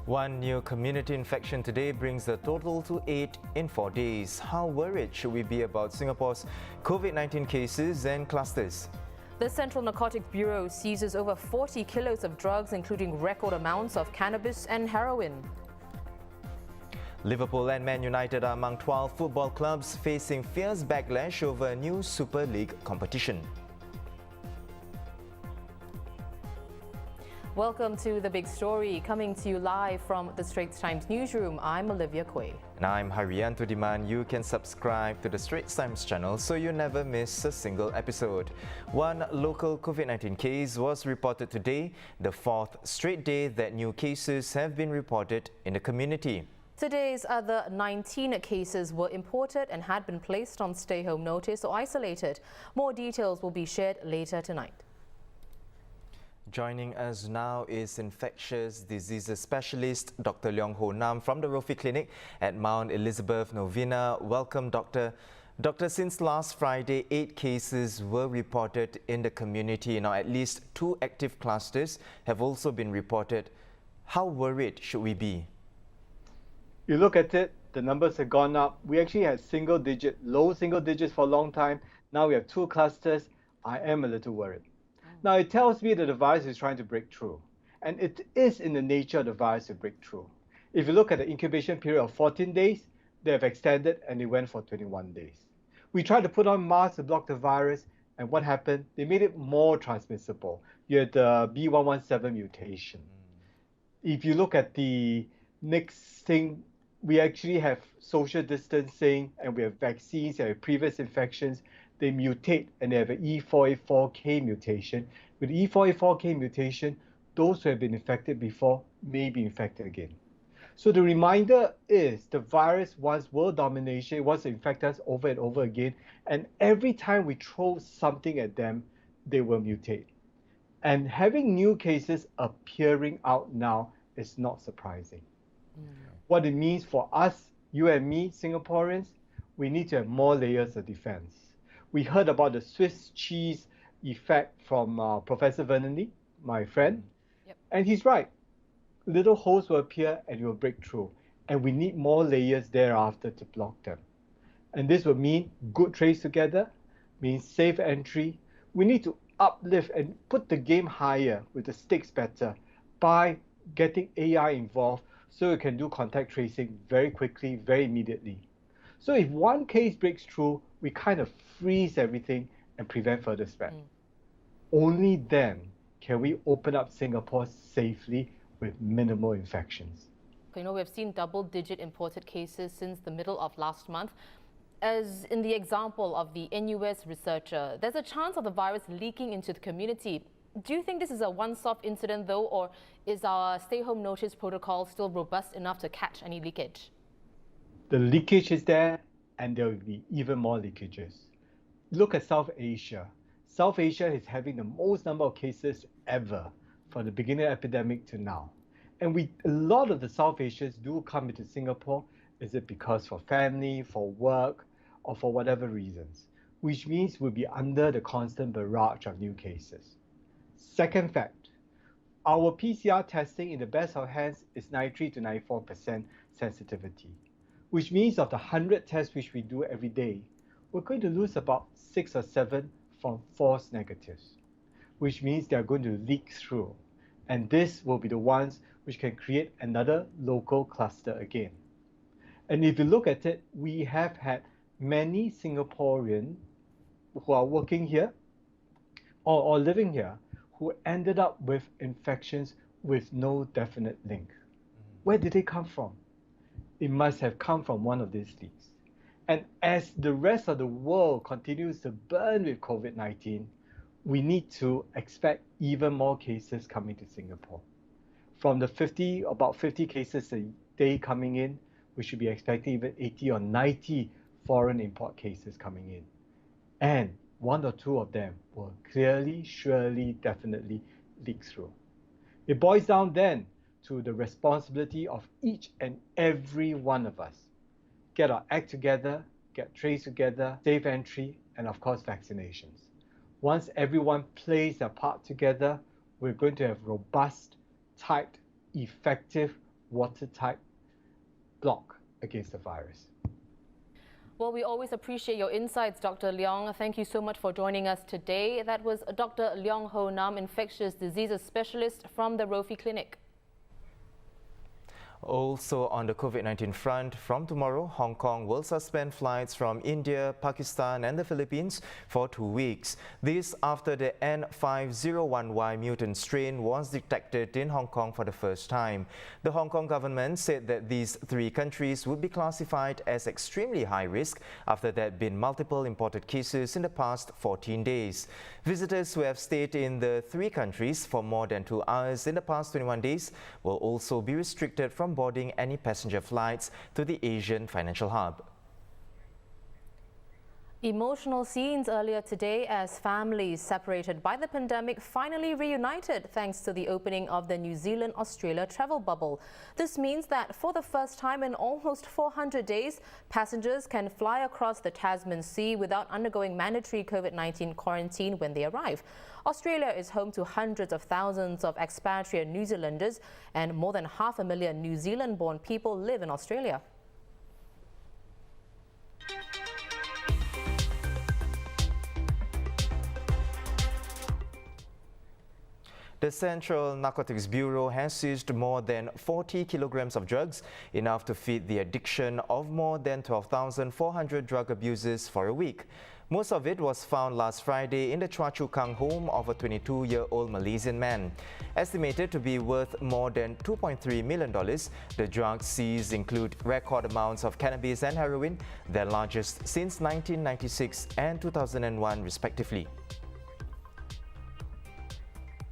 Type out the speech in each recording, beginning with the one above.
One new community infection today brings the total to 8 in 4 days. How worried should we be about Singapore's COVID-19 cases and clusters? The Central Narcotics Bureau seizes over 40 kilos of drugs, including record amounts of cannabis and heroin. Liverpool and Man United are among 12 football clubs facing fierce backlash over a new Super League competition. Welcome to The Big Story, coming to you live from the Straits Times newsroom. I'm Olivia Quay. And I'm Haryanto Diman. You can subscribe to the Straits Times channel so you never miss a single episode. One local COVID-19 case was reported today, the fourth straight day that new cases have been reported in the community. Today's other 19 cases were imported and had been placed on stay-home notice or isolated. More details will be shared later tonight. Joining us now is infectious diseases specialist Dr. Leong Ho Nam from the Rofi Clinic at Mount Elizabeth Novena. Welcome, Doctor. Doctor, since last Friday, 8 cases were reported in the community. Now, at least 2 active clusters have also been reported. How worried should we be? You look at it, the numbers have gone up. We actually had low single digits for a long time. Now we have 2 clusters. I am a little worried. Now, it tells me that the virus is trying to break through, and it is in the nature of the virus to break through. If you look at the incubation period of 14 days, they have extended and they went for 21 days. We tried to put on masks to block the virus, and what happened? They made it more transmissible. You had the B117 mutation. If you look at the next thing, we actually have social distancing, and we have vaccines, and we have previous infections. They mutate and they have an E484K mutation. With the E484K mutation, those who have been infected before may be infected again. So the reminder is the virus wants world domination, it wants to infect us over and over again. And every time we throw something at them, they will mutate. And having new cases appearing out now is not surprising. What it means for us, you and me, Singaporeans, we need to have more layers of defense. We heard about the Swiss cheese effect from Professor Vernon Lee, my friend, and he's right. Little holes will appear and it will break through, and we need more layers thereafter to block them. And this will mean good trace together, means safe entry. We need to uplift and put the game higher with the stakes better by getting AI involved so we can do contact tracing very quickly, very immediately. So if one case breaks through, we kind of freeze everything and prevent further spread. Only then can we open up Singapore safely with minimal infections. You know, we've seen double-digit imported cases since the middle of last month. As in the example of the NUS researcher, there's a chance of the virus leaking into the community. Do you think this is a one-off incident though, or is our stay-home notice protocol still robust enough to catch any leakage? The leakage is there, and there will be even more leakages. Look at South Asia. South Asia is having the most number of cases ever from the beginning of the epidemic to now. And a lot of the South Asians do come into Singapore. Is it because for family, for work, or for whatever reasons? Which means we'll be under the constant barrage of new cases. Second fact, our PCR testing in the best of hands is 93 to 94% sensitivity. Which means of the 100 tests which we do every day, we're going to lose about 6 or 7 from false negatives, which means they're going to leak through. And this will be the ones which can create another local cluster again. And if you look at it, we have had many Singaporeans who are working here or living here who ended up with infections with no definite link. Where did they come from? It must have come from one of these leaks. And as the rest of the world continues to burn with COVID-19, we need to expect even more cases coming to Singapore. From the about 50 cases a day coming in, we should be expecting even 80 or 90 foreign import cases coming in. And 1 or 2 of them will clearly, surely, definitely leak through. It boils down then to the responsibility of each and every one of us. Get our act together, get trace together, safe entry, and of course vaccinations. Once everyone plays their part together, we're going to have robust, tight, effective watertight block against the virus. Well, we always appreciate your insights, Dr. Leong. Thank you so much for joining us today. That was Dr. Leong Ho Nam, infectious diseases specialist from the Rofi Clinic. Also on the COVID-19 front, from tomorrow, Hong Kong will suspend flights from India, Pakistan and the Philippines for 2 weeks. This after the N501Y mutant strain was detected in Hong Kong for the first time. The Hong Kong government said that these 3 countries would be classified as extremely high risk after there had been multiple imported cases in the past 14 days. Visitors who have stayed in the 3 countries for more than 2 hours in the past 21 days will also be restricted from boarding any passenger flights to the Asian financial hub. Emotional scenes earlier today as families separated by the pandemic finally reunited thanks to the opening of the New Zealand-Australia travel bubble. This means that for the first time in almost 400 days, passengers can fly across the Tasman Sea without undergoing mandatory COVID-19 quarantine when they arrive. Australia is home to hundreds of thousands of expatriate New Zealanders, and more than 500,000 New Zealand-born people live in Australia. The Central Narcotics Bureau has seized more than 40 kilograms of drugs, enough to feed the addiction of more than 12,400 drug abusers for a week. Most of it was found last Friday in the Choa Chu Kang home of a 22-year-old Malaysian man. Estimated to be worth more than $2.3 million, the drugs seized include record amounts of cannabis and heroin, their largest since 1996 and 2001 respectively.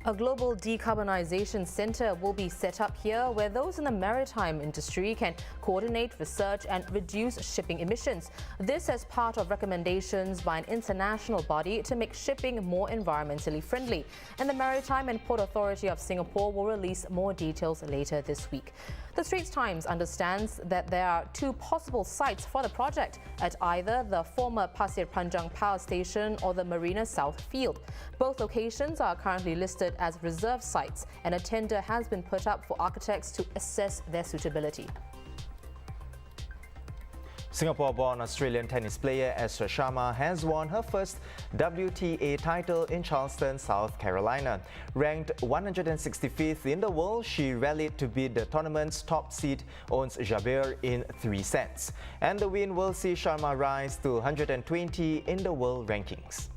A global decarbonization center will be set up here where those in the maritime industry can coordinate research and reduce shipping emissions. This as part of recommendations by an international body to make shipping more environmentally friendly. And the Maritime and Port Authority of Singapore will release more details later this week. The Straits Times understands that there are 2 possible sites for the project at either the former Pasir Panjang Power Station or the Marina South Field. Both locations are currently listed as reserve sites, and a tender has been put up for architects to assess their suitability. Singapore-born Australian tennis player Astra Sharma has won her first WTA title in Charleston, South Carolina. Ranked 165th in the world, she rallied to beat the tournament's top seed Ons Jabeur in 3 sets. And the win will see Sharma rise to 120 in the world rankings.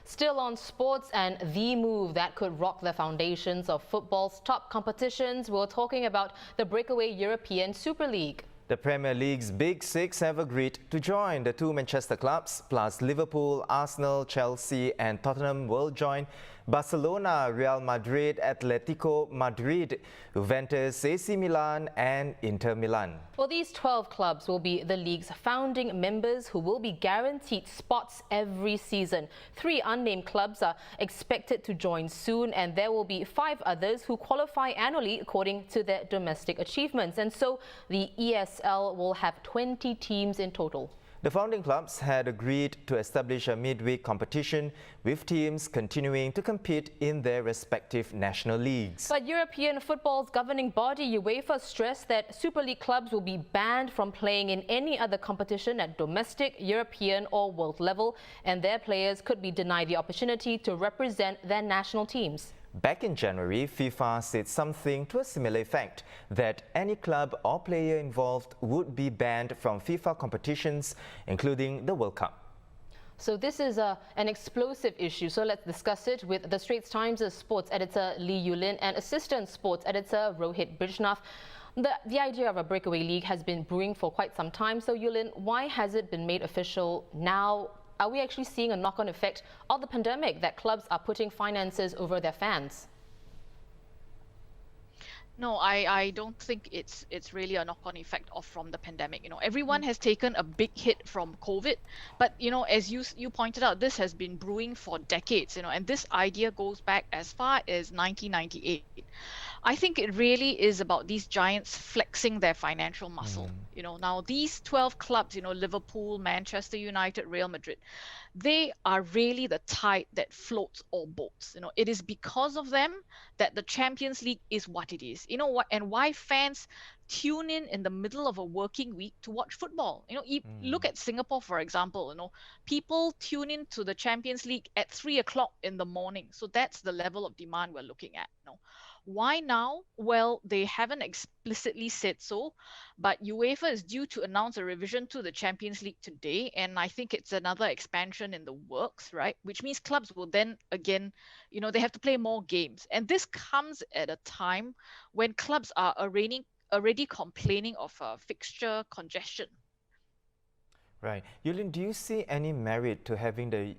Still on sports and the move that could rock the foundations of football's top competitions, we're talking about the breakaway European Super League. The Premier League's Big Six have agreed to join. The 2 Manchester clubs, plus Liverpool, Arsenal, Chelsea and Tottenham will join Barcelona, Real Madrid, Atletico Madrid, Juventus, AC Milan and Inter Milan. Well, these 12 clubs will be the league's founding members who will be guaranteed spots every season. 3 unnamed clubs are expected to join soon, and there will be 5 others who qualify annually according to their domestic achievements. And so the ESL will have 20 teams in total. The founding clubs had agreed to establish a midweek competition, with teams continuing to compete in their respective national leagues. But European football's governing body, UEFA, stressed that Super League clubs will be banned from playing in any other competition at domestic, European or world level, and their players could be denied the opportunity to represent their national teams. Back in January, FIFA said something to a similar effect, that any club or player involved would be banned from FIFA competitions, including the World Cup. So this is an explosive issue, so let's discuss it with the Straits Times' sports editor Lee Yulin and assistant sports editor Rohit Bijnath. The idea of a breakaway league has been brewing for quite some time, so Yulin, why has it been made official now? Are we actually seeing a knock-on effect of the pandemic that clubs are putting finances over their fans? No, I don't think it's really a knock-on effect from the pandemic. Everyone has taken a big hit from COVID, but as you pointed out, this has been brewing for decades. And this idea goes back as far as 1998. I think it really is about these giants flexing their financial muscle. Mm. Now these 12 clubs, Liverpool, Manchester United, Real Madrid, they are really the tide that floats all boats. It is because of them that the Champions League is what it is. You know what, and why fans tune in the middle of a working week to watch football. Look at Singapore, for example. People tune in to the Champions League at 3 o'clock in the morning. So that's the level of demand we're looking at. Why now? Well, they haven't explicitly said so, but UEFA is due to announce a revision to the Champions League today, and I think it's another expansion in the works, right? Which means clubs will then again, they have to play more games. And this comes at a time when clubs are already complaining of fixture congestion. Right. Yulin, do you see any merit to having the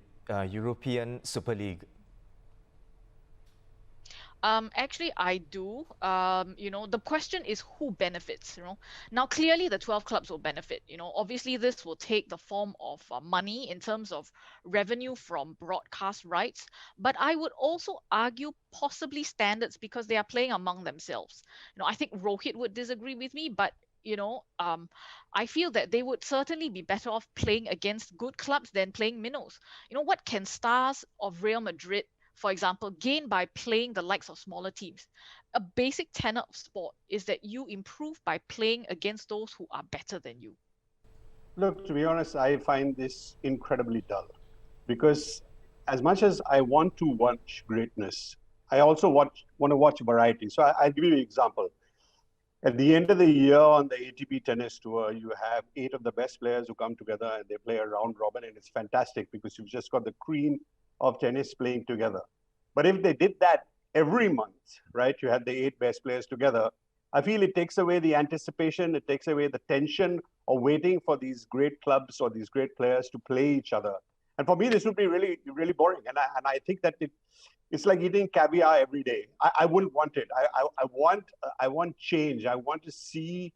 European Super League? Actually, I do. The question is who benefits, Now, clearly the 12 clubs will benefit, Obviously, this will take the form of money in terms of revenue from broadcast rights. But I would also argue possibly standards because they are playing among themselves. I think Rohit would disagree with me, but I feel that they would certainly be better off playing against good clubs than playing minnows. What can stars of Real Madrid, for example, gain by playing the likes of smaller teams? A basic tenet of sport is that you improve by playing against those who are better than you. Look, to be honest, I find this incredibly dull because as much as I want to watch greatness, I also want to watch variety. So I'll give you an example. At the end of the year on the ATP tennis tour, you have 8 of the best players who come together and they play a round robin, and it's fantastic because you've just got the queen of tennis playing together. But if they did that every month, right, you had the 8 best players together, I feel it takes away the anticipation, it takes away the tension of waiting for these great clubs or these great players to play each other. And for me, this would be really, really boring. And I think that it's like eating caviar every day. I wouldn't want it. I want change. I want to see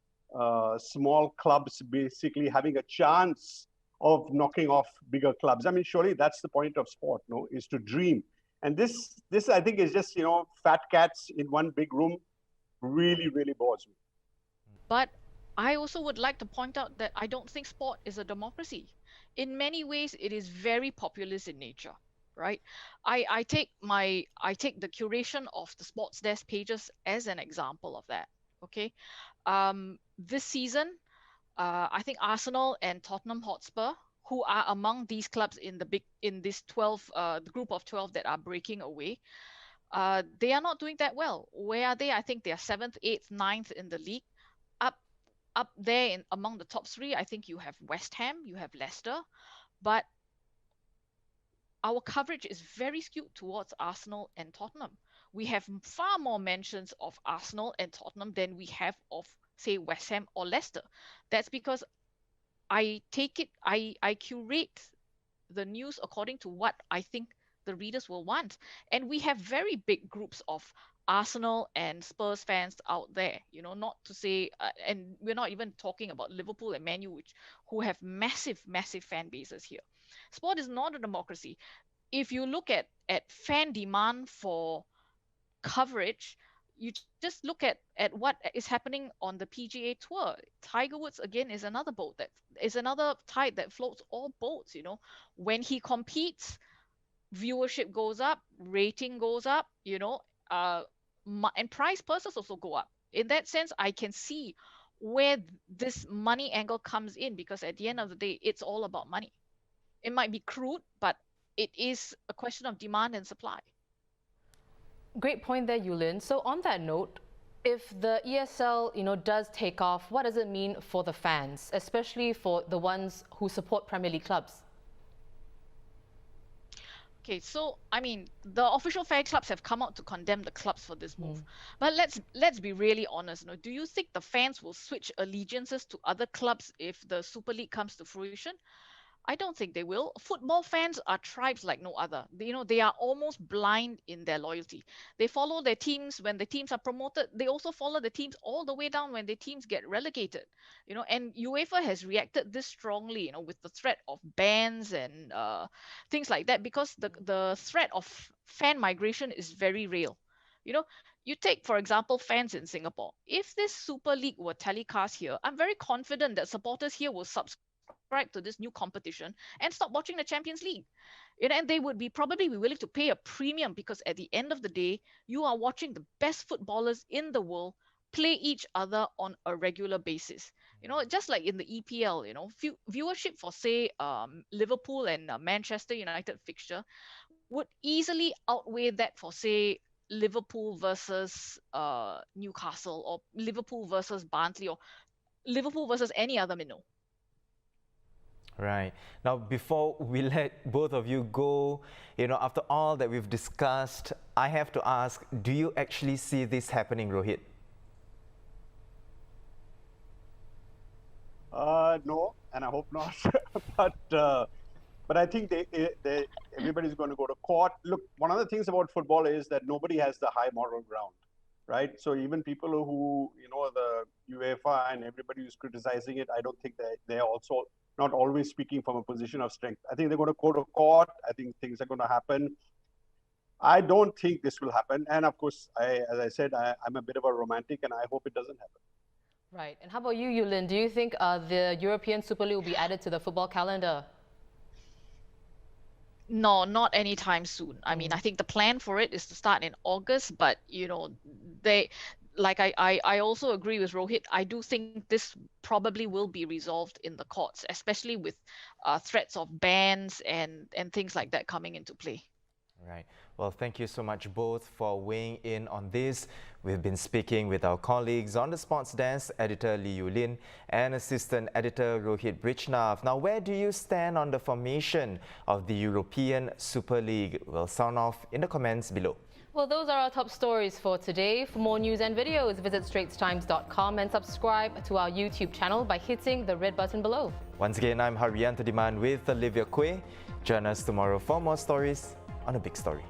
small clubs basically having a chance of knocking off bigger clubs. I mean, surely that's the point of sport, no? Is to dream. And this I think is just fat cats in one big room. Really, really bores me. But I also would like to point out that I don't think sport is a democracy. In many ways, it is very populist in nature, right? I take the curation of the sports desk pages as an example of that. Okay, this season, I think Arsenal and Tottenham Hotspur, who are among these clubs in this 12 the group of 12 that are breaking away, they are not doing that well. Where are they? I think they are seventh, eighth, ninth in the league. Up up there among the top three, I think you have West Ham, you have Leicester, but our coverage is very skewed towards Arsenal and Tottenham. We have far more mentions of Arsenal and Tottenham than we have of, say, West Ham or Leicester. That's because I curate the news according to what I think the readers will want. And we have very big groups of Arsenal and Spurs fans out there, not to say, and we're not even talking about Liverpool and Man U, who have massive, massive fan bases here. Sport is not a democracy. If you look at fan demand for coverage, you just look at what is happening on the PGA Tour. Tiger Woods again is another boat that is another tide that floats all boats. When he competes, viewership goes up, rating goes up. And prize purses also go up. In that sense, I can see where this money angle comes in, because at the end of the day, it's all about money. It might be crude, but it is a question of demand and supply. Great point there, Yulin. So on that note, if the ESL, does take off, what does it mean for the fans, especially for the ones who support Premier League clubs? Okay, so I mean, the official fan clubs have come out to condemn the clubs for this move. But let's be really honest. Do you think the fans will switch allegiances to other clubs if the Super League comes to fruition? I don't think they will. Football fans are tribes like no other. They are almost blind in their loyalty. They follow their teams when the teams are promoted. They also follow the teams all the way down when the teams get relegated. And UEFA has reacted this strongly, with the threat of bans and things like that, because the threat of fan migration is very real. You take, for example, fans in Singapore. If this Super League were telecast here, I'm very confident that supporters here will subscribe to this new competition and stop watching the Champions League. And they would probably be willing to pay a premium because at the end of the day, you are watching the best footballers in the world play each other on a regular basis. Just like in the EPL, viewership for say Liverpool and Manchester United fixture would easily outweigh that for say Liverpool versus Newcastle or Liverpool versus Barnsley or Liverpool versus any other minnow. Right. Now, before we let both of you go, after all that we've discussed, I have to ask, do you actually see this happening, Rohit? No, and I hope not. But I think everybody's going to go to court. Look, one of the things about football is that nobody has the high moral ground, right? So even people who, the UEFA and everybody who's criticizing it, I don't think they're also not always speaking from a position of strength. I think they're going to go to court. I think things are going to happen. I don't think this will happen. And of course, as I said, I'm a bit of a romantic and I hope it doesn't happen. Right. And how about you, Yulin? Do you think the European Super League will be added to the football calendar? No, not anytime soon. I mean, I think the plan for it is to start in August, but I also agree with Rohit. I do think this probably will be resolved in the courts, especially with threats of bans and things like that coming into play. Right. Well, thank you so much both for weighing in on this. We've been speaking with our colleagues on the sports desk, Editor Lee Yulin and Assistant Editor Rohit Brijnav. Now, where do you stand on the formation of the European Super League? We'll sound off in the comments below. Well, those are our top stories for today. For more news and videos, visit straitstimes.com and subscribe to our YouTube channel by hitting the red button below. Once again, I'm Haryanto Diman with Olivia Quay. Join us tomorrow for more stories on A Big Story.